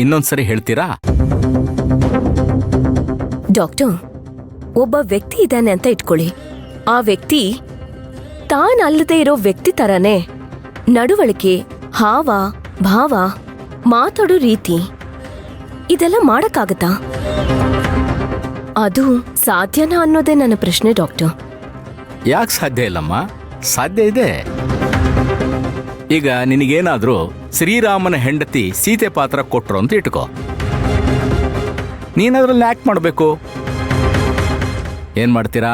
ಇನ್ನೊಂದ್ಸರಿ ಹೇಳ್ತೀರಾ? ಡಾಕ್ಟರ್, ಒಬ್ಬ ವ್ಯಕ್ತಿ ಇದ್ದಾನೆ ಅಂತ ಇಟ್ಕೊಳ್ಳಿ. ಆ ವ್ಯಕ್ತಿ ತಾನಲ್ಲದೆ ಇರೋ ವ್ಯಕ್ತಿ ತರನೇ ನಡವಳಿಕೆ, ಹಾವ ಭಾವ, ಮಾತಾಡೋ ರೀತಿ ಇದೆಲ್ಲ ಮಾಡಕ್ಕಾಗತ್ತಾ? ಅದು ಸಾಧ್ಯನಾ ಅನ್ನೋದೇ ನನ್ನ ಪ್ರಶ್ನೆ ಡಾಕ್ಟರ್. ಯಾಕೆ ಸಾಧ್ಯ ಇಲ್ಲಮ್ಮ? ಸಾಧ್ಯ ಇದೆ. ಈಗ ನಿನಗೇನಾದ್ರೂ ಶ್ರೀರಾಮನ ಹೆಂಡತಿ ಸೀತೆ ಪಾತ್ರ ಕೊಟ್ರು ಅಂತ ಇಟ್ಕೋ. ನೀನದ್ರಲ್ಲಿ ಆಕ್ಟ್ ಮಾಡಬೇಕು. ಏನ್ ಮಾಡ್ತೀರಾ?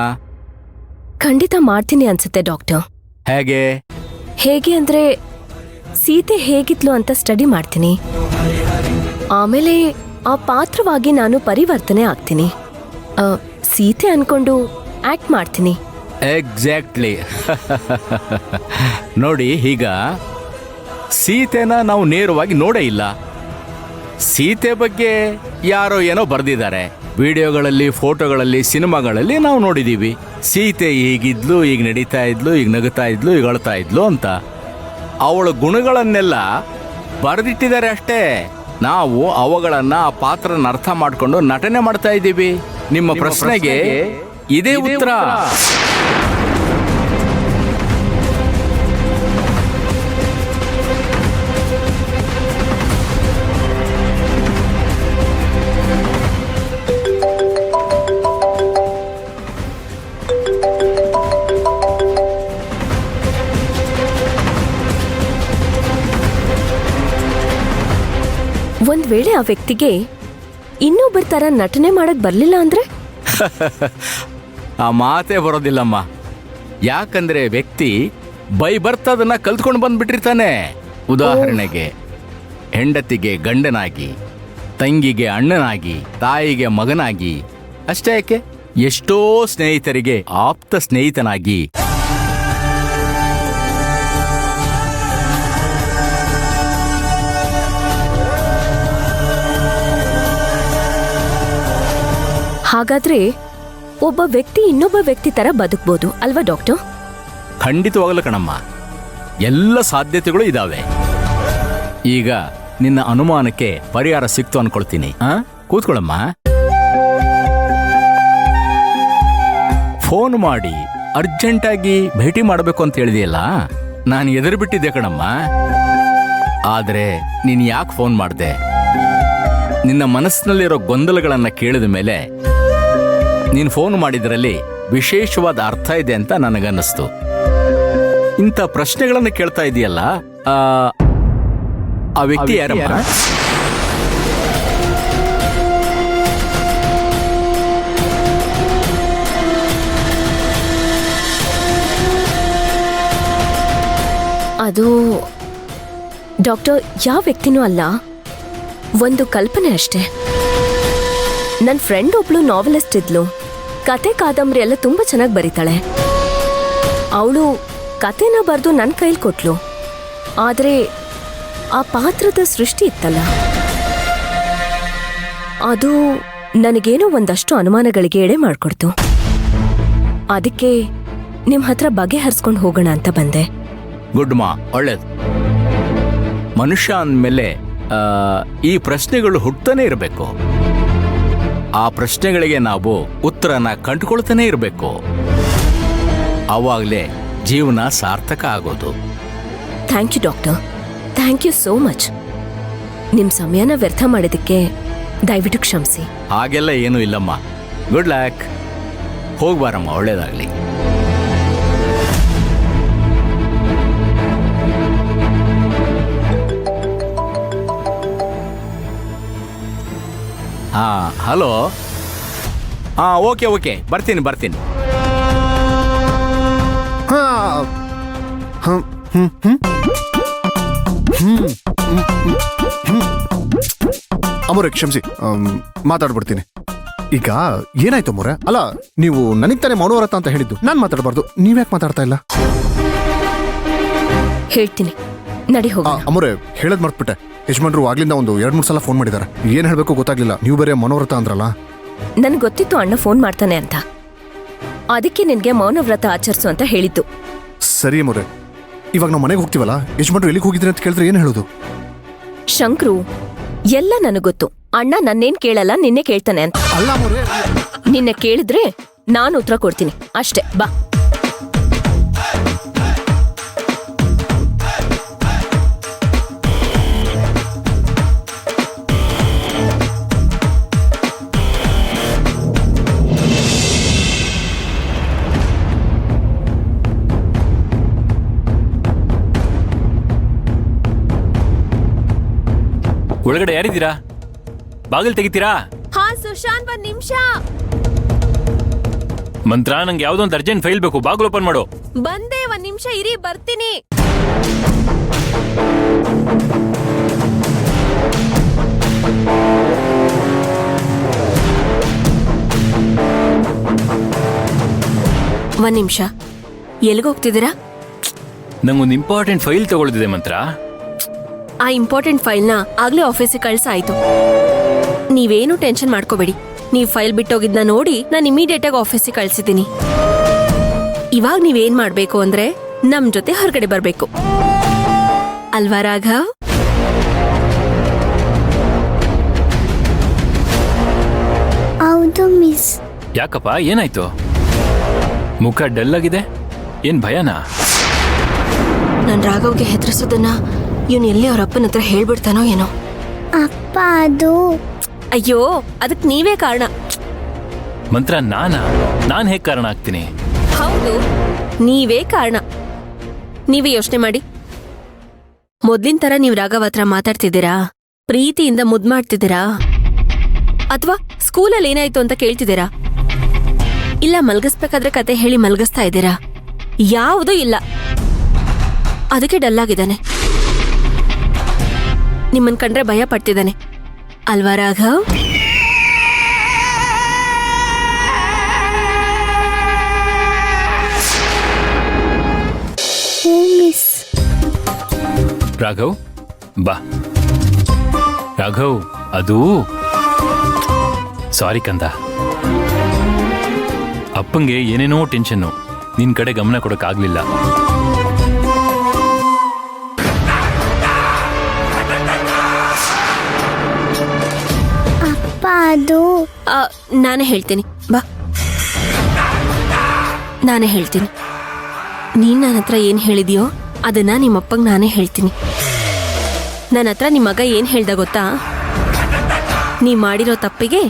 ಖಂಡಿತ ಮಾಡ್ತೀನಿ ಅನ್ಸುತ್ತೆ ಡಾಕ್ಟರ್. ಹೇಗೆ? ಹೇಗೆ ಅಂದ್ರೆ ಸೀತೆ ಹೇಗಿದ್ಲು ಅಂತ ಸ್ಟಡಿ ಮಾಡ್ತೀನಿ. ಆಮೇಲೆ ಆ ಪಾತ್ರವಾಗಿ ನಾನು ಪರಿವರ್ತನೆ ಆಗ್ತೀನಿ. ಸೀತೆ ಅನ್ಕೊಂಡು ಆಕ್ಟ್ ಮಾಡ್ತೀನಿ. ಎಕ್ಸಾಕ್ಟ್ಲಿ. ನೋಡಿ, ಈಗ ಸೀತೆನ ನಾವು ನೇರವಾಗಿ ನೋಡೇ ಇಲ್ಲ. ಸೀತೆ ಬಗ್ಗೆ ಯಾರೋ ಏನೋ ಬರೆದಿದ್ದಾರೆ. ವಿಡಿಯೋಗಳಲ್ಲಿ, ಫೋಟೋಗಳಲ್ಲಿ, ಸಿನಿಮಾಗಳಲ್ಲಿ ನಾವು ನೋಡಿದೀವಿ. ಸೀತೆ ಹೀಗಿದ್ಲು, ಈಗ ನಡೀತಾ ಇದ್ಲು, ಈಗ ನಗುತ್ತಾ ಇದ್ಲು, ಈಗ ಅಳ್ತಾ ಇದ್ಲು ಅಂತ. ಅವಳ ಗುಣಗಳನ್ನೆಲ್ಲ ಬರೆದಿಟ್ಟಿದ್ದಾರೆ ಅಷ್ಟೇ. ನಾವು ಅವುಗಳನ್ನ, ಆ ಪಾತ್ರನ ಅರ್ಥ ಮಾಡ್ಕೊಂಡು ನಟನೆ ಮಾಡ್ತಾ ಇದ್ದೀವಿ. ನಿಮ್ಮ ಪ್ರಶ್ನೆಗೆ ಇದೇ ಉತ್ತರ. ಒಂದ್ ವೇಳೆ ಆ ವ್ಯಕ್ತಿಗೆ ಇನ್ನೊಬ್ಬರ ತರ ನಟನೆ ಮಾಡಕ್ ಬರ್ಲಿಲ್ಲ ಅಂದ್ರೆ? ಆ ಮಾತೇ ಬರೋದಿಲ್ಲಮ್ಮ. ಯಾಕಂದ್ರೆ ವ್ಯಕ್ತಿ ಬೈ ಬರ್ತದನ್ನ ಕಲ್ತ್ಕೊಂಡು ಬಂದ್ಬಿಟ್ಟಿರ್ತಾನೆ. ಉದಾಹರಣೆಗೆ, ಹೆಂಡತಿಗೆ ಗಂಡನಾಗಿ, ತಂಗಿಗೆ ಅಣ್ಣನಾಗಿ, ತಾಯಿಗೆ ಮಗನಾಗಿ. ಅಷ್ಟೇ ಯಾಕೆ, ಎಷ್ಟೋ ಸ್ನೇಹಿತರಿಗೆ ಆಪ್ತ ಸ್ನೇಹಿತನಾಗಿ. ಹಾಗಾದ್ರೆ ಒಬ್ಬ ವ್ಯಕ್ತಿ ಇನ್ನೊಬ್ಬ ವ್ಯಕ್ತಿ ತರ ಬದುಕ್ಬೋದು ಅಲ್ವಾ ಡಾಕ್ಟರ್? ಖಂಡಿತವಾಗಲ್ಲ ಕಣಮ್ಮ, ಎಲ್ಲ ಸಾಧ್ಯತೆಗಳು ಇದಾವೆ. ಈಗ ನಿನ್ನ ಅನುಮಾನಕ್ಕೆ ಪರಿಹಾರ ಸಿಕ್ತು ಅನ್ಕೊಳ್ತೀನಿ. ಕೂತ್ಕೊಳ್ಳಮ್ಮ. ಫೋನ್ ಮಾಡಿ ಅರ್ಜೆಂಟಾಗಿ ಭೇಟಿ ಮಾಡಬೇಕು ಅಂತ ಹೇಳಿದೆಯಲ್ಲ, ನಾನು ಎದುರು ಬಿಟ್ಟಿದ್ದೆ ಕಣಮ್ಮ. ಆದ್ರೆ ನೀನು ಯಾಕೆ ಫೋನ್ ಮಾಡ್ದೆ? ನಿನ್ನ ಮನಸ್ಸಿನಲ್ಲಿರೋ ಗೊಂದಲಗಳನ್ನ ಕೇಳಿದ ಮೇಲೆ ನೀನು ಫೋನ್ ಮಾಡಿದ್ರಲ್ಲಿ ವಿಶೇಷವಾದ ಅರ್ಥ ಇದೆ ಅಂತ ನನಗನ್ನಿಸ್ತು. ಇಂಥ ಪ್ರಶ್ನೆಗಳನ್ನು ಕೇಳ್ತಾ ಇದೆಯಲ್ಲ, ಆ ವ್ಯಕ್ತಿ ಯಾರಮ್ಮ? ಅದು ಡಾಕ್ಟರ್, ಯಾವ ವ್ಯಕ್ತಿನೂ ಅಲ್ಲ, ಒಂದು ಕಲ್ಪನೆ ಅಷ್ಟೇ. ನನ್ನ ಫ್ರೆಂಡ್ ಒಬ್ಳು ನಾವೆಲಿಸ್ಟ್ ಇದ್ಲು. ಕತೆ, ಕಾದಂಬರಿ ಎಲ್ಲ ತುಂಬಾ ಚೆನ್ನಾಗಿ ಬರೀತಾಳೆ. ಅವಳು ಕತೆನ ಬರೆದು ನನ್ನ ಕೈಲಿ ಕೊಟ್ಲು. ಆದ್ರೆ ಆ ಪಾತ್ರದ ಸೃಷ್ಟಿ ಇತ್ತಲ್ಲ, ಅದು ನನಗೇನೋ ಒಂದಷ್ಟು ಅನುಮಾನಗಳಿಗೆ ಎಡೆ ಮಾಡ್ಕೊಡ್ತು. ಅದಕ್ಕೆ ನಿಮ್ ಹತ್ರ ಬಗೆಹರಿಸ್ಕೊಂಡು ಹೋಗೋಣ ಅಂತ ಬಂದೆ. ಗುಡ್ ಮಾ, ಒಳ್ಳೇದು. ಮನುಷ್ಯ ಅಂದಮೇಲೆ ಈ ಪ್ರಶ್ನೆಗಳು ಹುಟ್ಟತಾನೆ ಇರಬೇಕು. ಆ ಪ್ರಶ್ನೆಗಳಿಗೆ ನಾವು ಉತ್ತರನ ಕಂಡುಕೊಳ್ತಾನೆ ಇರಬೇಕು. ಅವಾಗಲೇ ಜೀವನ ಸಾರ್ಥಕ ಆಗೋದು. Thank you doctor, thank you so much. ನಿಮ್ ಸಮಯನ ವ್ಯರ್ಥ ಮಾಡಿದಕ್ಕೆ ದಯವಿಟ್ಟು ಕ್ಷಮಿಸಿ. ಹಾಗೆಲ್ಲ ಏನೂ ಇಲ್ಲಮ್ಮ. Good luck. ಹೋಗ್ಬಾರಮ್ಮ, ಒಳ್ಳೇದಾಗ್ಲಿ. ಹಲೋ. ಓಕೆ, ಬರ್ತೀನಿ. ಅಮೋರೆ, ಕ್ಷಮಿಸಿ, ಮಾತಾಡ್ಬಿಡ್ತೀನಿ. ಈಗ ಏನಾಯ್ತು ಅಮೋರೆ? ಅಲ್ಲ, ನೀವು ನನಗ್ ತಾನೇ ಮೌನವ್ರತ ಅಂತ ಹೇಳಿದ್ದು. ನಾನ್ ಮಾತಾಡಬಾರ್ದು, ನೀವ್ಯಾಕೆ ಮಾತಾಡ್ತಾ ಇಲ್ಲ? ಹೇಳ್ತೀನಿ, ನಡಿ ಹೋಗೋಣ. ಅಮೋರೆ, ಹೇಳದ್ ಮರ್ತ್ಬಿಟ್ಟೆ. ಯಜಮಾನ್ರು ಆಗ್ಲಿಂದ ಒಂದು 2-3 ಸಲ ಫೋನ್ ಮಾಡಿದ್ದಾರೆ. ಏನ್ ಹೇಳ್ಬೇಕು ಗೊತ್ತಾಗ್ಲಿಲ್ಲ. ನೀವು ಬೇರೆ ಮೌನವ್ರತ ಅಂದ್ರಲ್ಲ. ನನ್ಗೆ ಗೊತ್ತಿತ್ತು ಅಣ್ಣ ಫೋನ್ ಮಾಡ್ತಾನೆ ಅಂತ. ಅದಕ್ಕೆ ನಿನ್ಗೆ ಮೌನವ್ರತ ಆಚರಿಸು ಅಂತ ಹೇಳಿದ್ದು. ಸರಿ ಅಮೋರೆ, ಇವಾಗ ನಾವು ಮನೆಗೆ ಹೋಗ್ತೀವಲ್ಲ, ಯಜಮಾನ್ರು ಎಲ್ಲಿಗೆ ಹೋಗಿದ್ರಿ ಅಂತ ಕೇಳಿದ್ರೆ ಏನ್ ಹೇಳೋದು? ಶಂಕ್ರು ಎಲ್ಲ ನನಗೊತ್ತು. ಅಣ್ಣ ನನ್ನೇನ್ ಕೇಳಲ್ಲ, ನಿನ್ನೆ ಕೇಳ್ತಾನೆ ಅಂತ. ಅಲ್ಲ ಮೊರೆ, ನಿನ್ನೆ ಕೇಳಿದ್ರೆ ನಾನು ಉತ್ತರ ಕೊಡ್ತೀನಿ ಅಷ್ಟೇ. ಬಾ. ಒಳಗಡೆ ಯಾರಿದ್ದೀರಾ? ಬಾಗಿಲು ತೆಗಿತೀರಾ? ಹಾ ಸುಶಾಂತ್, ಒಂದ್ ನಿಮಿಷ. ಮಂತ್ರ, ನಂಗೆ ಯಾವ್ದೋ ಒಂದು ಅರ್ಜೆಂಟ್ ಫೈಲ್ ಬೇಕು, ಬಾಗಿಲು ಓಪನ್ ಮಾಡು. ಬಂದೆ, ಒಂದ್ ನಿಮಿಷ ಇರಿ, ಬರ್ತೀನಿ. ಒಂದ್ ನಿಮಿಷ, ಎಲ್ಗೋಗ್ತಿದ್ದೀರಾ? ನಂಗೊಂದು ಇಂಪಾರ್ಟೆಂಟ್ ಫೈಲ್ ತಗೊಳ್ದಿದೆ ಮಂತ್ರ. ಆ ಇಂಪಾರ್ಟೆಂಟ್ ಫೈಲ್ನ ಆಗ್ಲೇ ಆಫೀಸಿಗೆ ಕಳ್ಸಾಯ್ತು. ನೀವೇನು ಟೆನ್ಷನ್ ಮಾಡ್ಕೋಬೇಡಿ. ನೀವ್ ಫೈಲ್ ಬಿಟ್ಟೋಗಿದ್ನ ನೋಡಿ ನಾನು ಇಮಿಡಿಯೇಟ್ ಆಗಿ ಆಫೀಸಿಗೆ ಕಳ್ಸಿದ್ದೀನಿ. ಇವಾಗ ನೀವೇನ್ ಮಾಡ್ಬೇಕು ಅಂದ್ರೆ ನಮ್ ಜೊತೆ ಹೊರಗಡೆ ಬರ್ಬೇಕು, ಅಲ್ವಾ ರಾಘವ್? ಹೌದು ಮಿಸ್. ಯಾಕಪ್ಪ, ಏನಾಯ್ತು? ಮುಖ ಡಲ್ ಆಗಿದೆ, ಏನ್ ಭಯನಾ? ನಾನ್ ರಾಘವ್ಗೆ ಹೆದರಿಸೋದನ್ನ ಇವನ್ ಎಲ್ಲಿ ಅವ್ರ ಅಪ್ಪನ ಹತ್ರ ಹೇಳ್ಬಿಡ್ತಾನೋ ಏನೋ. ಅಪ್ಪ ಅದು ಅಯ್ಯೋ, ಅದಕ್ ನೀವೇ ಕಾರಣ. ಮಂತ್ರ, ನಾನ್ ಹೇಗ್ ಕಾರಣ ಆಗ್ತೀನಿ? ಹೌದು, ನೀವೇ ಕಾರಣ. ನೀವೇ ಯೋಚನೆ ಮಾಡಿ. ಮೊದ್ಲಿನ ತರ ನೀವ್ ರಾಘವ್ ಹತ್ರ ಮಾತಾಡ್ತಿದ್ದೀರಾ? ಪ್ರೀತಿಯಿಂದ ಮುದ್ ಮಾಡ್ತಿದ್ದೀರಾ? ಅಥವಾ ಸ್ಕೂಲಲ್ಲಿ ಏನಾಯ್ತು ಅಂತ ಕೇಳ್ತಿದ್ದೀರಾ? ಇಲ್ಲ ಮಲ್ಗಿಸ್ಬೇಕಾದ್ರೆ ಕತೆ ಹೇಳಿ ಮಲ್ಗಿಸ್ತಾ ಇದ್ದೀರಾ? ಯಾವುದೂ ಇಲ್ಲ. ಅದಕ್ಕೆ ಡಲ್ ಆಗಿದ್ದಾನೆ. ನಿಮ್ಮನ್ ಕಂಡ್ರೆ ಭಯ ಪಡ್ತಿದ್ದಾನೆ, ಅಲ್ವಾ ರಾಘವ್? ಮಿಸ್. ರಾಘವ್, ಬಾ. ರಾಘವ್, ಅದು ಸಾರಿ ಕಂದ. ಅಪ್ಪಂಗೆ ಏನೇನೋ ಟೆನ್ಷನ್ನು, ನಿನ್ ಕಡೆ ಗಮನ ಕೊಡಕ್ಕಾಗ್ಲಿಲ್ಲ. ಅಪ್ಪ ಅದು ನಾನೇ ಹೇಳ್ತೀನಿ, ಬಾ. ನಾನೇ ಹೇಳ್ತೀನಿ. ನೀನ್ ನನ್ನ ಹತ್ರ ಏನ್ ಹೇಳಿದ್ಯೋ ಅದನ್ನ ನಿಮ್ಮಪ್ಪಂಗ್ ನಾನೇ ಹೇಳ್ತೀನಿ. ನನ್ನ ಹತ್ರ ನಿಮ್ಮ ಮಗ ಏನ್ ಹೇಳ್ದ ಗೊತ್ತಾ? ನೀ ಮಾಡಿರೋ ತಪ್ಪಿಗೆ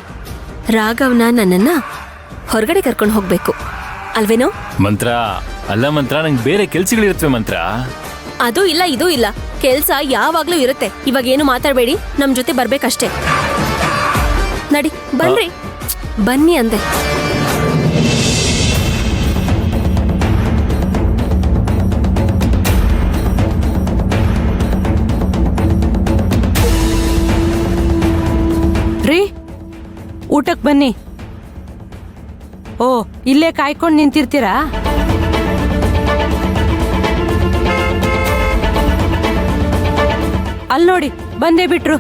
ರಾಘವ್ನ ನನ್ನನ್ನ ಹೊರಗಡೆ ಕರ್ಕೊಂಡು ಹೋಗ್ಬೇಕು, ಅಲ್ವೇನೋ? ಮಂತ್ರ, ಅಲ್ಲ ಮಂತ್ರ, ನಂಗೆ ಬೇರೆ ಕೆಲ್ಸಗಳಿರುತ್ತವೆ ಮಂತ್ರ. ಅದು ಇಲ್ಲ, ಇದು ಇಲ್ಲ. ಕೆಲ್ಸ ಯಾವಾಗ್ಲೂ ಇರುತ್ತೆ. ಇವಾಗ ಏನು ಮಾತಾಡ್ಬೇಡಿ, ನಮ್ ಜೊತೆ ಬರ್ಬೇಕಷ್ಟೇ. ನಡಿ, ಬನ್ರಿ. ಬನ್ನಿ ಅಂದೆ. ರೀ, ಊಟಕ್ಕೆ ಬನ್ನಿ. ಓ, ಇಲ್ಲೇ ಕಾಯ್ಕೊಂಡು ನಿಂತಿರ್ತೀರಾ? ಅಲ್ಲಿ ನೋಡಿ, ಬಂದೇ ಬಿಟ್ರು.